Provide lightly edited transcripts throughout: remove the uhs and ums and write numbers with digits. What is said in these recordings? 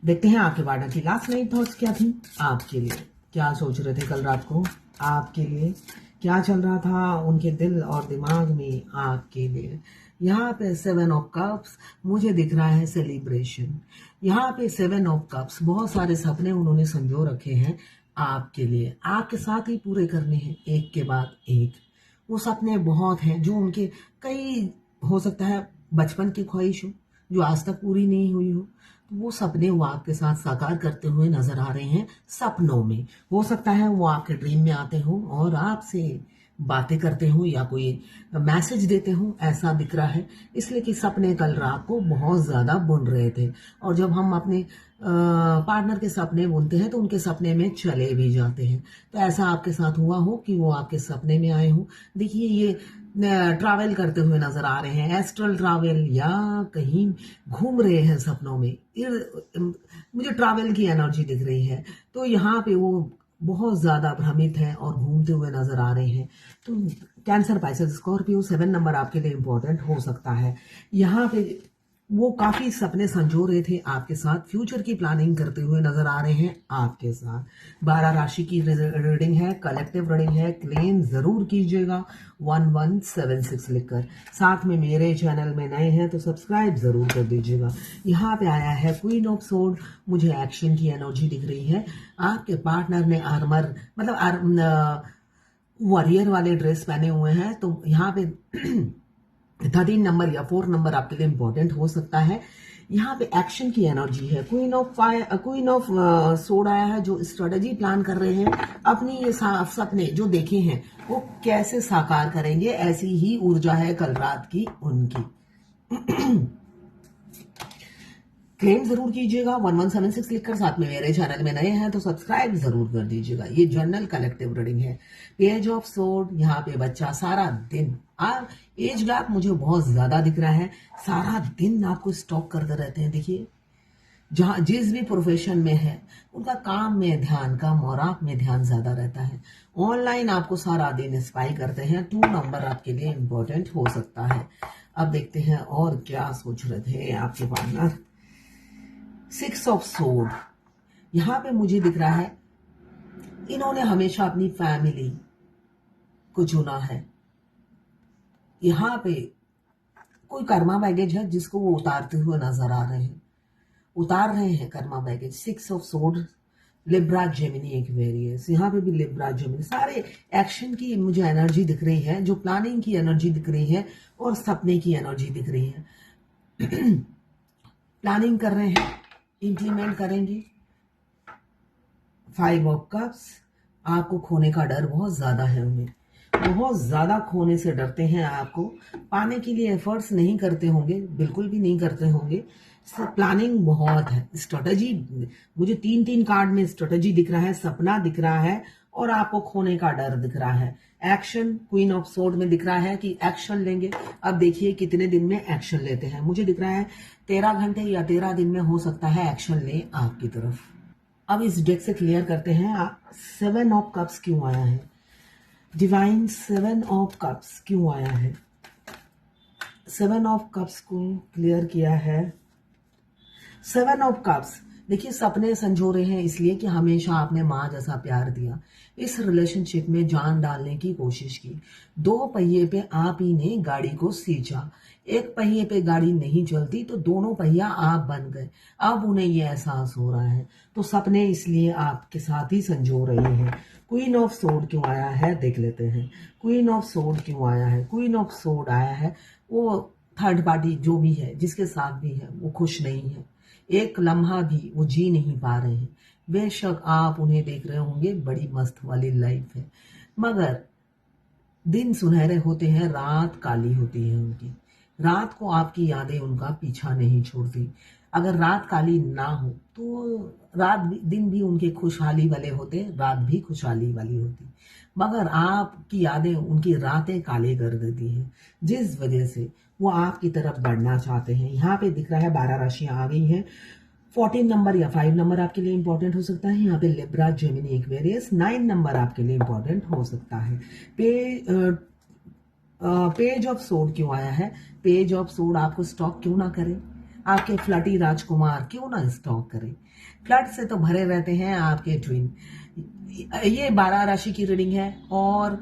देखते हैं आपके पार्टनर की लास्ट नाइट थॉट्स क्या थी आपके लिए। क्या सोच रहे थे कल रात को आपके लिए, क्या चल रहा था उनके दिल और दिमाग में आपके लिए। यहाँ पे 7 ऑफ कप्स मुझे दिख रहा है सेलिब्रेशन। यहाँ पे 7 ऑफ कप्स बहुत सारे सपने उन्होंने संजो रखे हैं आपके लिए, आपके साथ ही पूरे करने हैं एक के बाद एक। वो सपने बहुत हैं जो उनके, कई हो सकता है बचपन की ख्वाहिश हो जो आज तक पूरी नहीं हुई हो, तो वो सपने वो आपके साथ साकार करते हुए नजर आ रहे हैं सपनों में। हो सकता है वो आपके ड्रीम में आते हो और आपसे बातें करते हो या कोई मैसेज देते हो, ऐसा दिख रहा है। इसलिए कि सपने कल रात को बहुत ज्यादा बुन रहे थे, और जब हम अपने पार्टनर के सपने बुनते हैं तो उनके सपने में चले भी जाते हैं। तो ऐसा आपके साथ हुआ हो कि वो आपके सपने में आए हो। देखिए ये ट्रैवल करते हुए नजर आ रहे हैं, एस्ट्रल ट्रैवल, या कहीं घूम रहे हैं सपनों में। मुझे ट्रैवल की एनर्जी दिख रही है, तो यहाँ पे वो बहुत ज्यादा भ्रमित है और घूमते हुए नजर आ रहे हैं। तो कैंसर, पाइसेस, स्कॉर्पियो, 7 नंबर आपके लिए इंपॉर्टेंट हो सकता है। यहाँ पे वो काफी सपने संजो रहे थे आपके साथ, फ्यूचर की प्लानिंग करते हुए नजर आ रहे हैं आपके साथ। 12 राशि की रीडिंग है, कलेक्टिव रीडिंग है, क्लेम जरूर कीजिएगा 1176 लिखकर। साथ में मेरे चैनल में नए हैं तो सब्सक्राइब जरूर कर दीजिएगा। यहाँ पे आया है क्वीन ऑफ सोर्ड, मुझे एक्शन की एनर्जी दिख रही है। आपके पार्टनर ने आर्मर मतलब वॉरियर वाले ड्रेस पहने हुए हैं, तो यहाँ पे 13 नंबर या 4 नंबर आपके लिए इंपॉर्टेंट हो सकता है। यहाँ पे एक्शन की एनर्जी है। क्वीन ऑफ सोड आया है, जो स्ट्रेटेजी प्लान कर रहे हैं, अपनी ये सपने जो देखे हैं वो कैसे साकार करेंगे, ऐसी ही ऊर्जा है कल रात की उनकी। क्लेम जरूर कीजिएगा 1176 लिखकर। साथ में मेरे चैनल में नए हैं तो सब्सक्राइब जरूर कर दीजिएगा। ये जनरल कलेक्टिव रीडिंग है। पेज ऑफ सोर्ड, यहाँ पे बच्चा सारा दिन, एज गैप मुझे बहुत ज्यादा दिख रहा है, सारा दिन आपको स्टॉक करते रहते हैं। देखिए जहाँ जिस भी प्रोफेशन में है उनका काम में ध्यान कम और आप में ध्यान ज्यादा रहता है। ऑनलाइन आपको सारा दिन स्पाई करते हैं। 2 नंबर आपके लिए इंपॉर्टेंट हो सकता है। अब देखते हैं और क्या सोच रहे थे आपके पार्टनर। 6 ऑफ सोर्ड, यहाँ पे मुझे दिख रहा है इन्होंने हमेशा अपनी फैमिली को चुना है। यहाँ पे कोई कर्मा बैगेज है जिसको वो उतारते हुए नजर आ रहे हैं, उतार रहे हैं Karma baggage. 6 of sword, Libra, Gemini, Aquarius, यहाँ पे भी लिब्रा, जेमिनी, सारे एक्शन की मुझे एनर्जी दिख रही है, जो प्लानिंग की एनर्जी दिख रही है और सपने की एनर्जी दिख रही है। प्लानिंग कर रहे हैं, इंप्लीमेंट करेंगे। 5 ऑफ कप्स, आपको खोने का डर बहुत ज्यादा है, उन्हें बहुत ज्यादा खोने से डरते हैं। आपको पाने के लिए एफर्ट्स नहीं करते होंगे, बिल्कुल भी नहीं करते होंगे। प्लानिंग बहुत है, स्ट्रेटजी, मुझे 3 कार्ड में स्ट्रेटजी दिख रहा है, सपना दिख रहा है और आपको खोने का डर दिख रहा है। एक्शन क्वीन ऑफ सोर्ड में दिख रहा है कि एक्शन लेंगे। अब देखिए कितने दिन में एक्शन लेते हैं। मुझे दिख रहा है 13 घंटे या 13 दिन में हो सकता है एक्शन ले आपकी तरफ। अब इस डेक से क्लियर करते हैं 7 ऑफ कप्स क्यों आया है। डिवाइन 7 ऑफ कप्स क्यों आया है। 7 ऑफ कप्स को क्लियर किया है। 7 ऑफ कप्स, देखिए सपने संजो रहे हैं इसलिए कि हमेशा आपने माँ जैसा प्यार दिया, इस रिलेशनशिप में जान डालने की कोशिश की। 2 पहिए पे आप ही ने गाड़ी को सींचा, एक पहिए पे गाड़ी नहीं चलती तो दोनों पहिया आप बन गए। अब उन्हें ये एहसास हो रहा है, तो सपने इसलिए आपके साथ ही संजो रहे हैं। क्वीन ऑफ सोर्ड क्यों आया है देख लेते हैं। क्वीन ऑफ सोर्ड क्यों आया है। क्वीन ऑफ सोर्ड आया है, वो थर्ड पार्टी जो भी है, जिसके साथ भी है, वो खुश नहीं है, एक लम्हा भी वो जी नहीं पा रहे हैं। बेशक आप उन्हें देख रहे होंगे बड़ी मस्त वाली लाइफ है, मगर दिन सुनहरे होते हैं, रात काली होती है उनकी। रात को आपकी यादें उनका पीछा नहीं छोड़ती। अगर रात काली ना हो तो दिन भी उनके खुशहाली वाले होते, रात भी खुशहाली वाली होती, मगर आपकी यादें उनकी रातें काले कर देती हैं, जिस वजह से वो आपकी तरफ बढ़ना चाहते हैं। यहाँ पे दिख रहा है 12 राशियां आ गई हैं। 14 नंबर या 5 नंबर आपके लिए इंपॉर्टेंट हो सकता है। यहाँ पे लिब्रा, जेमिनी, एक्वेरियस। 9 नंबर आपके लिए इंपॉर्टेंट हो सकता है। पेज ऑफ सोर्ड क्यों आया है। पेज ऑफ सोर्ड आपको स्टॉक क्यों ना करे, आपके फ्लटी राजकुमार क्यों ना स्टॉक करें। फ्लड से तो भरे रहते हैं आपके ट्विन। ये 12 राशि की रीडिंग है और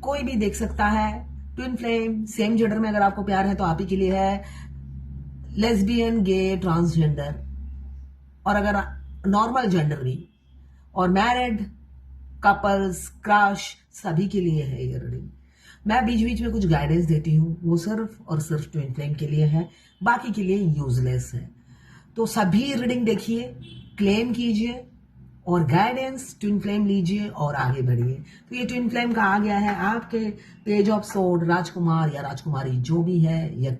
कोई भी देख सकता है। ट्विन फ्लेम, सेम जेंडर में अगर आपको प्यार है तो आप ही के लिए है। लेस्बियन, गे, ट्रांसजेंडर और अगर नॉर्मल जेंडर भी और मैरिड कपल्स, क्रश, सभी के लिए है ये रीडिंग। मैं बीच बीच में कुछ गाइडेंस देती हूँ, वो सिर्फ और सिर्फ ट्विन फ्लेम के लिए है, बाकी के लिए यूजलेस है। तो सभी रीडिंग देखिए, क्लेम कीजिए और गाइडेंस ट्विन फ्लेम लीजिए और आगे बढ़िए। तो ये ट्विन फ्लेम का आ गया है आपके पेज ऑफ सोर्ड। राजकुमार या राजकुमारी जो भी है, या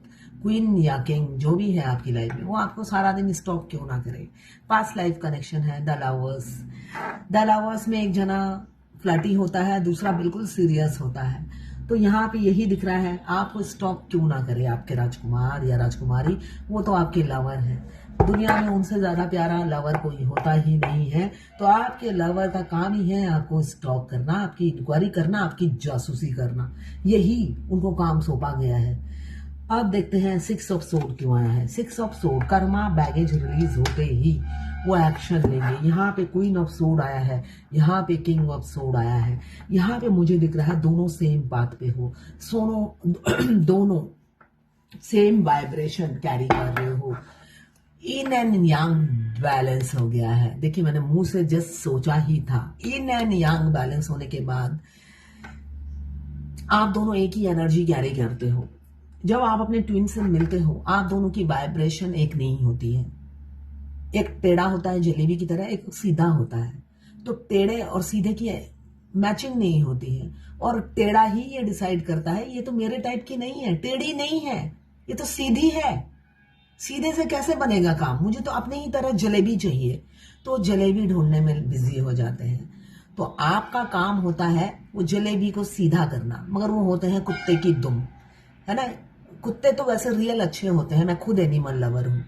क्वीन या किंग जो भी है आपकी लाइफ में, वो आपको सारा दिन स्टॉप क्यों ना करे। पास्ट लाइफ कनेक्शन है। द लवर्स में एक जना फ्लर्टी होता है, दूसरा बिल्कुल सीरियस होता है। तो यहाँ पे यही दिख रहा है, आपको स्टॉप क्यों ना करे आपके राजकुमार या राजकुमारी, वो तो आपके लवर है। दुनिया में उनसे ज्यादा प्यारा लवर कोई होता ही नहीं है। तो आपके लवर का काम ही है आपको स्टॉक करना, आपकी इंक्वायरी करना, आपकी जासूसी करना, यही उनको काम सौंपा गया है। अब देखते हैं 6 ऑफ सोर्ड क्यों आया है। 6 of sword, Karma baggage release होते ही वो एक्शन लेंगे। यहाँ पे क्वीन ऑफ सोर्ड आया है, यहाँ पे किंग ऑफ सोर्ड आया है। यहाँ पे मुझे दिख रहा है दोनों सेम बात पे हो, दोनों सेम वाइब्रेशन कैरी कर रहे हो। इन एंड यांग बैलेंस हो गया है। देखिए मैंने मुंह से जस्ट सोचा ही था। इन एंड यांग बैलेंस होने के बाद आप दोनों एक ही एनर्जी कैरी करते हो। जब आप अपने ट्विन से मिलते हो, आप दोनों की वाइब्रेशन एक नहीं होती है। एक टेढ़ा होता है जलेबी की तरह, एक सीधा होता है। तो टेढ़े और सीधे की मैचिंग नहीं होती है और टेढ़ा ही ये डिसाइड करता है ये तो मेरे टाइप की नहीं है, टेढ़ी नहीं है, ये तो सीधी है। सीधे से कैसे बनेगा काम, मुझे तो अपने ही तरह जलेबी चाहिए। तो जलेबी ढूंढने में बिजी हो जाते हैं। तो आपका काम होता है वो जलेबी को सीधा करना, मगर वो होते हैं कुत्ते की दुम, है ना। कुत्ते तो वैसे रियल अच्छे होते हैं, मैं खुद एनिमल लवर हूं,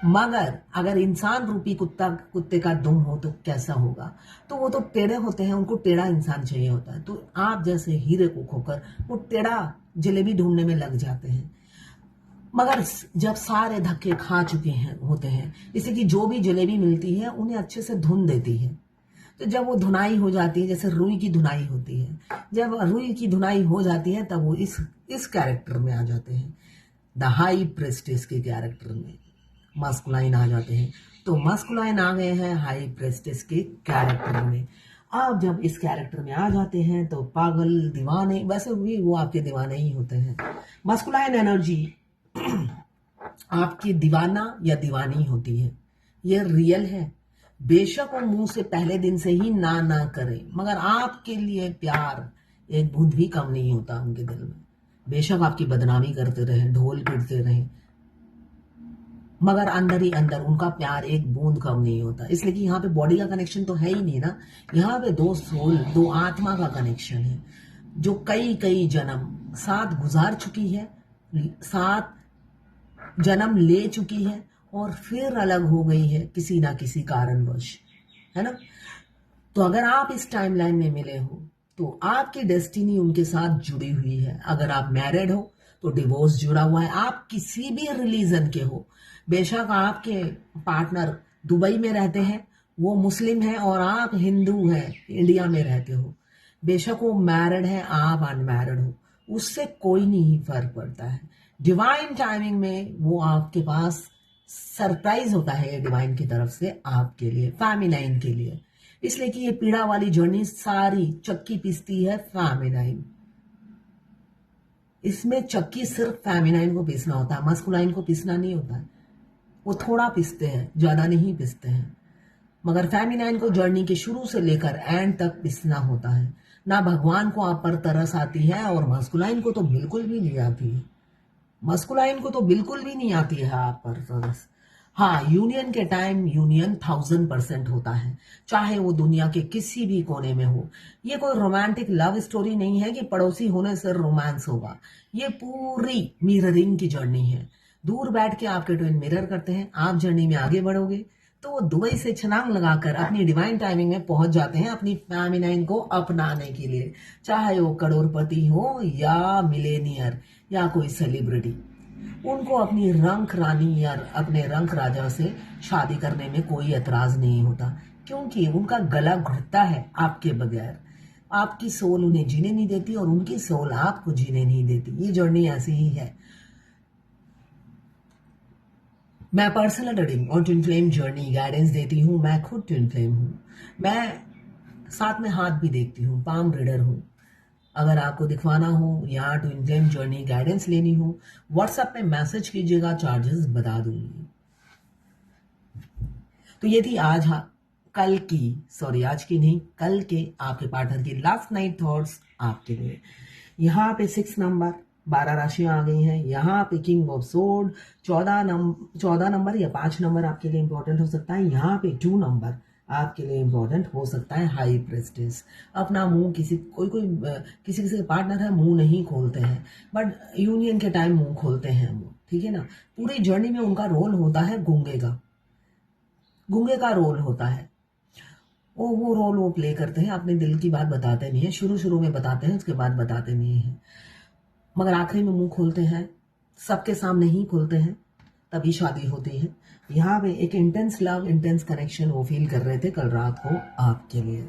मगर अगर इंसान रूपी कुत्ते का दुम हो तो कैसा होगा। तो वो तो टेढ़े होते हैं, उनको टेढ़ा इंसान चाहिए होता है। तो आप जैसे हीरे को खोकर वो टेढ़ा जलेबी ढूंढने में लग जाते हैं। मगर जब सारे धक्के खा चुके हैं होते हैं, इसे कि जो भी जलेबी मिलती है उन्हें अच्छे से धुन देती है। तो जब वो धुनाई हो जाती है, जैसे रुई की धुनाई होती है, जब रुई की धुनाई हो जाती है तब वो इस कैरेक्टर में आ जाते हैं, द हाई प्रेस्टिस के कैरेक्टर में मस्कुलाइन आ जाते हैं। तो मस्कुलाइन आ गए हैं हाई प्रेस्टिस के कैरेक्टर में। अब जब इस कैरेक्टर में आ जाते हैं तो पागल दीवाने, वैसे भी वो आपके दीवाने ही होते हैं। मस्कुलाइन एनर्जी आपकी दीवाना या दीवानी होती है, ये रियल है। बेशक वो मुंह से पहले दिन से ही ना करें, मगर आपके लिए प्यार एक बूंद भी कम नहीं होता उनके दिल में। बेशक आपकी बदनामी करते रहे, ढोल पीटते रहे, मगर अंदर ही अंदर उनका प्यार एक बूंद कम नहीं होता। इसलिए कि यहाँ पे बॉडी का कनेक्शन तो है ही नहीं ना, यहाँ पे दो सोल, दो आत्मा का कनेक्शन है, जो कई जन्म साथ गुजार चुकी है, साथ जन्म ले चुकी है और फिर अलग हो गई है किसी ना किसी कारणवश, है ना। तो अगर आप इस टाइमलाइन में मिले हो तो आपकी डेस्टिनी उनके साथ जुड़ी हुई है। अगर आप मैरिड हो तो डिवोर्स जुड़ा हुआ है। आप किसी भी रिलीजन के हो, बेशक आपके पार्टनर दुबई में रहते हैं, वो मुस्लिम है और आप हिंदू हैं, इंडिया में रहते हो, बेशक वो मैरिड है, आप अनमैरिड हो, उससे कोई नहीं फर्क पड़ता है। डिवाइन टाइमिंग में वो आपके पास सरप्राइज होता है डिवाइन की तरफ से आपके लिए, फेमिनाइन के लिए। इसलिए कि ये पीड़ा वाली जर्नी सारी चक्की पीसती है फेमिनाइन। इसमें चक्की सिर्फ फेमिनाइन को पीसना होता है, मस्कुलाइन को पीसना नहीं होता है। वो थोड़ा पीसते हैं, ज्यादा नहीं पीसते हैं, मगर फेमिनाइन को जर्नी के शुरू से लेकर एंड तक पीसना होता है। ना भगवान को आप पर तरस आती है और मस्कुलाइन को तो बिल्कुल भी नहीं आती है। मस्कुलाइन को तो बिल्कुल भी नहीं आती है आप पर तरस। हाँ, यूनियन के टाइम यूनियन 1000% होता है, चाहे वो दुनिया के किसी भी कोने में हो। ये कोई रोमांटिक लव स्टोरी नहीं है कि पड़ोसी होने से रोमांस होगा। ये पूरी मिररिंग की जर्नी है। दूर बैठ के आपके ट्विन मिरर करते हैं, आप जर्नी में आगे बढ़ोगे तो वो दुबई से छलांग लगाकर अपनी डिवाइन टाइमिंग में पहुंच जाते हैं अपनी फेमिनाइन को अपनाने के लिए, चाहे वो करोड़पति हो या मिलेनियर या कोई सेलिब्रिटी। उनको अपनी रंक रानी या अपने रंक राजा से शादी करने में कोई एतराज नहीं होता, क्योंकि उनका गला घुटता है आपके बगैर। आपकी सोल उन्हें जीने नहीं देती और उनकी सोल आपको जीने नहीं देती। ये जर्नी ऐसी ही है। मैं पर्सनल रीडिंग और ट्विन फ्लेम जर्नी गाइडेंस देती हूँ। मैं खुद ट्विन फ्लेम हूँ। मैं साथ में हाथ भी देखती हूँ, पाम रीडर हूँ। अगर आपको दिखवाना हो या ट्विन फ्लेम जर्नी गाइडेंस लेनी हो, व्हाट्सएप पे मैसेज कीजिएगा, चार्जेस बता दूंगी। तो ये थी आज कल की नहीं, कल के आपके पार्टनर की लास्ट नाइट थॉट्स आपके लिए। यहाँ पे 6 नंबर, 12 राशियां आ गई हैं। यहाँ पे किंग ऑफ सोर्ड 14 नंबर या 5 नंबर आपके लिए इंपॉर्टेंट हो सकता है। यहाँ पे 2 नंबर आपके लिए इंपॉर्टेंट हो सकता है। हाई प्रेस्टिस, अपना मुंह किसी किसी का पार्टनर है, मुंह नहीं खोलते हैं, बट यूनियन के टाइम मुंह खोलते हैं वो, ठीक है ना। पूरी जर्नी में उनका रोल होता है गूंगे का रोल होता है। वो रोल वो प्ले करते हैं, अपने दिल की बात बताते नहीं है। शुरू में बताते हैं, उसके बाद बताते नहीं है, मगर आखिरी में मुंह खोलते हैं, सबके सामने ही खोलते हैं, तभी शादी होती है। यहाँ पे एक इंटेंस लव, इंटेंस कनेक्शन वो फील कर रहे थे कल रात को आपके लिए।